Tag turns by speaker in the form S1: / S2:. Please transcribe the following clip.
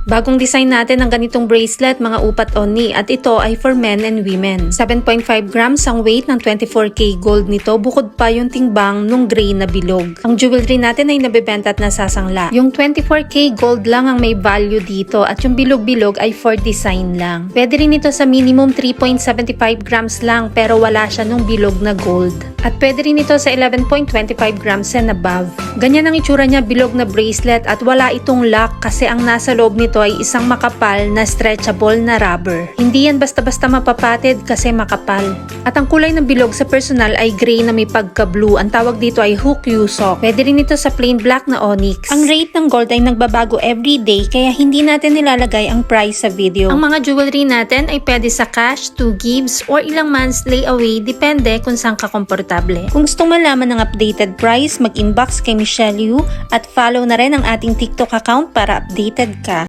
S1: Bagong design natin ng ganitong bracelet, mga upat only, at ito ay for men and women. 7.5 grams ang weight ng 24K gold nito, bukod pa yung tingbang nung gray na bilog. Ang jewelry natin ay nabebenta at nasasangla. Yung 24K gold lang ang may value dito at yung bilog-bilog ay for design lang. Pwede rin ito sa minimum 3.75 grams lang pero wala siya nung bilog na gold. At pwede rin ito sa 11.25 grams and above. Ganyan ang itsura niya, bilog na bracelet at wala itong lock kasi ang nasa loob nito ay isang makapal na stretchable na rubber. Hindi yan basta-basta mapapatid kasi makapal. At ang kulay ng bilog sa personal ay gray na may pagka-blue. Ang tawag dito ay hook yusok. Pwede rin ito sa plain black na onyx. Ang rate ng gold ay nagbabago everyday kaya hindi natin nilalagay ang price sa video. Ang mga jewelry natin ay pwede sa cash, 2 gives, or ilang months layaway, depende kung saan ka komportable. Kung gusto malaman ng updated price, mag-inbox kay Michelle Yu at follow na rin ang ating TikTok account para updated ka.